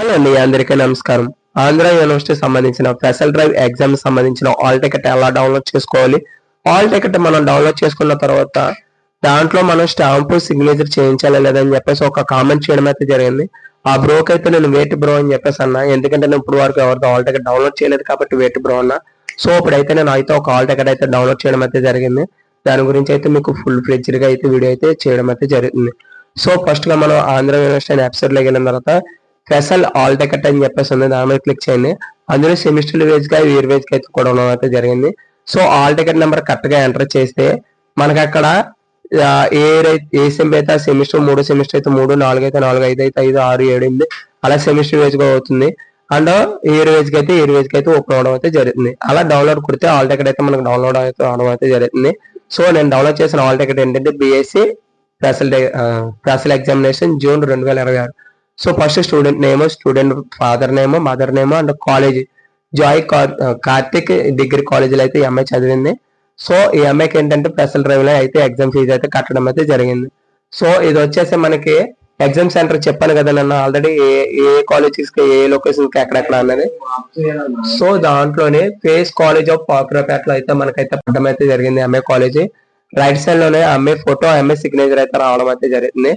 Hello అండి, అందరికీ నమస్కారం. ఆంధ్ర యూనివర్సిటీ సంబంధించిన స్పెషల్ డ్రైవ్ ఎగ్జామ్ సంబంధించిన ఆల్ టికెట్ ఎలా డౌన్లోడ్ చేసుకోవాలి. ఆల్ టికెట్ మనం డౌన్లోడ్ చేసుకున్న తర్వాత దాంట్లో మనం స్టాంపు సిగ్నేచర్ చేయించాలి లేదని చెప్పేసి ఒక కామెంట్ చేయడం అయితే జరిగింది. ఆ బ్రోకి అయితే నేను వెయిట్ బ్రో అని చెప్పేసి అన్నా, ఎందుకంటే నేను ఇప్పుడు వరకు ఎవరితో ఆల్ టికెట్ డౌన్లోడ్ చేయలేదు కాబట్టి వెయిట్ బ్రో అన్నా. సో ఇప్పుడైతే నేను అయితే ఒక ఆల్ టికెట్ అయితే డౌన్లోడ్ చేయడం అయితే జరిగింది. దాని గురించి అయితే మీకు ఫుల్ ఫ్లెడ్జ్డ్గా అయితే వీడియో అయితే చేయడం అయితే జరుగుతుంది. సో ఫస్ట్ గా మనం ఆంధ్ర యూనివర్సిటీ వెబ్సైట్ లోకి వెళ్ళిన తర్వాత స్పెషల్ ఆల్ టికెట్ అని చెప్పేసి ఉంది, దాని మీద క్లిక్ చేయండి. అందులో సెమిస్టర్ వైజ్ గా ఇయర్ వైజ్ గా అయితే కూడా ఉండడం అయితే జరిగింది. So all ticket number correct గా ఎంటర్ చేస్తే మనకి అక్కడ ఏ సెమ్ అయితే సెమిస్టర్ 3 సెమిస్టర్ అయితే 3, 4 అయితే 4, 5 అయితే 5, 6, 7, 8 అలా సెమిస్టర్ వైజ్ గా అవుతుంది. అండ్ ఇయర్ వైజ్ గా అయితే ఓపెన్ అవడం అయితే జరుగుతుంది. అలా డౌన్లోడ్ కొడితే ఆల్ టికెట్ అయితే మనకు డౌన్లోడ్ అయితే అవడం అయితే జరుగుతుంది. సో నేను డౌన్లోడ్ చేసిన ఆల్ టికెట్ ఏంటంటే BSc special examination June 2026. So first student name, student father name, mother name and college Joy Karthik degree కాలేజీలో అయితే ఈ అమ్మాయి చదివింది. సో ఈ అమ్మాయికి ఏంటంటే స్పెషల్ డ్రైవ్ లో అయితే ఎగ్జామ్ ఫీజు అయితే కట్టడం అయితే జరిగింది. సో ఇది వచ్చేసి మనకి ఎగ్జామ్ సెంటర్ చెప్పాను కదా నన్ను ఆల్రెడీ ఏ కాలేజెస్ కి ఏ లొకేషన్ కి ఎక్కడెక్కడ అన్నది. సో దాంట్లోనే ఫేస్ కాలేజ్ ఆఫ్ పాపులర్పేటలో అయితే మనకైతే పడడం అయితే జరిగింది. ఎంఏ కాలేజీ రైట్ సైడ్ లోనే ఎంఏ ఫోటో, ఎంఏ సిగ్నేచర్ అయితే రావడం అయితే జరిగింది.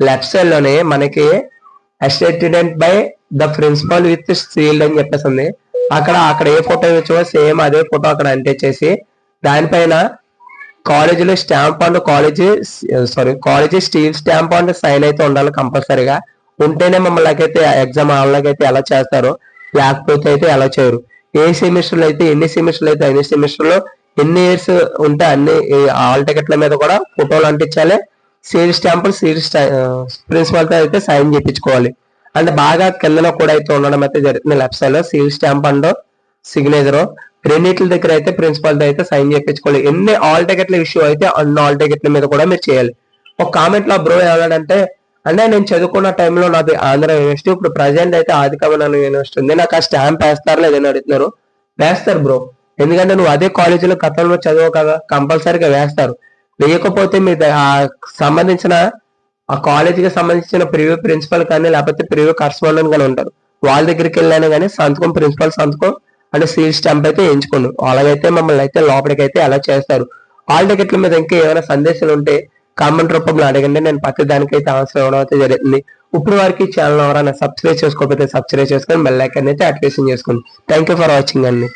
లెఫ్ట్ సైడ్ లోనే మనకి assistant by the principal with sealed అని చెప్పేసి ఉంది. అక్కడ ఏ ఫోటో ఇచ్చో సేమ్ అదే ఫోటో అక్కడ అంటించేసి దానిపైన కాలేజీలో stamp and college seal stamp and sign అయితే ఉండాలి కంపల్సరీగా. ఉంటేనే మమ్మల్ని అయితే ఎగ్జామ్ హాల్లోకి అయితే ఎలా చేస్తారో, లేకపోతే అయితే ఎలా చేయరు. ఏ సెమిస్టర్లో అయితే ఎన్ని సెమిస్టర్లు అయితే అన్ని సెమిస్టర్లో ఎన్ని ఇయర్స్ ఉంటే అన్ని ఆల్ టికెట్ల మీద కూడా ఫోటోలు అంటించాలి. సీల్ స్టాంపులు ప్రిన్సిపల్ తో అయితే సైన్ చేయించుకోవాలి. అంటే బాగా కిందన కూడా అయితే ఉండడం అయితే జరుగుతుంది. లెఫ్ట్ సైడ్ లో సీల్ స్టాంప్ అండ్ సిగ్నేచర్ రెండింటి దగ్గర అయితే ప్రిన్సిపల్ తో అయితే సైన్ చేయించుకోవాలి. ఎన్ని ఆల్ టికెట్ల ఇష్యూ అయితే అన్ని ఆల్ టికెట్ల మీద కూడా మీరు చేయాలి. ఒక కామెంట్ లో బ్రో ఏమన్నాడంటే, అంటే నేను చదువుకున్న టైంలో నాది ఆంధ్ర యూనివర్సిటీ, ఇప్పుడు ప్రజెంట్ అయితే ఆదికమన యూనివర్సిటీ ఉంది, నాకు ఆ స్టాంప్ వేస్తారు లేదని అడుగుతున్నారు. వేస్తారు బ్రో, ఎందుకంటే నువ్వు అదే కాలేజీలో గతంలో చదువు కదా, కంపల్సరీగా వేస్తారు. లేకపోతే మీ సంబంధించిన ఆ కాలేజీకి సంబంధించిన ప్రివ్యూ ప్రిన్సిపల్ కానీ లేకపోతే ప్రివ్యూ కరస్పాండెంట్ కానీ ఉంటారు, వాళ్ళ దగ్గరికి వెళ్ళాను కానీ సంతకం ప్రిన్సిపల్ సంతకం అంటే సీల్ స్టాంప్ అయితే ఎంచుకోండి. అలాగైతే మమ్మల్ని అయితే లోపలికి అయితే అలా చేస్తారు. ఆల్ టికెట్ల మీద ఇంకా ఏమైనా సందేశాలు ఉంటే కామెంట్ రూపంలో అడగండి, నేను ప్రతి దానికైతే ఆన్సర్ ఇవ్వడం అయితే జరుగుతుంది. ఇప్పుడు వరకు ఛానల్ ఎవరైనా సబ్స్క్రైబ్ చేసుకోకపోతే సబ్స్క్రైబ్ చేసుకొని బెల్ ఐకాన్ అయితే యాక్టివేషన్ చేసుకోండి. థ్యాంక్ యూ ఫర్ వాచింగ్ అండి.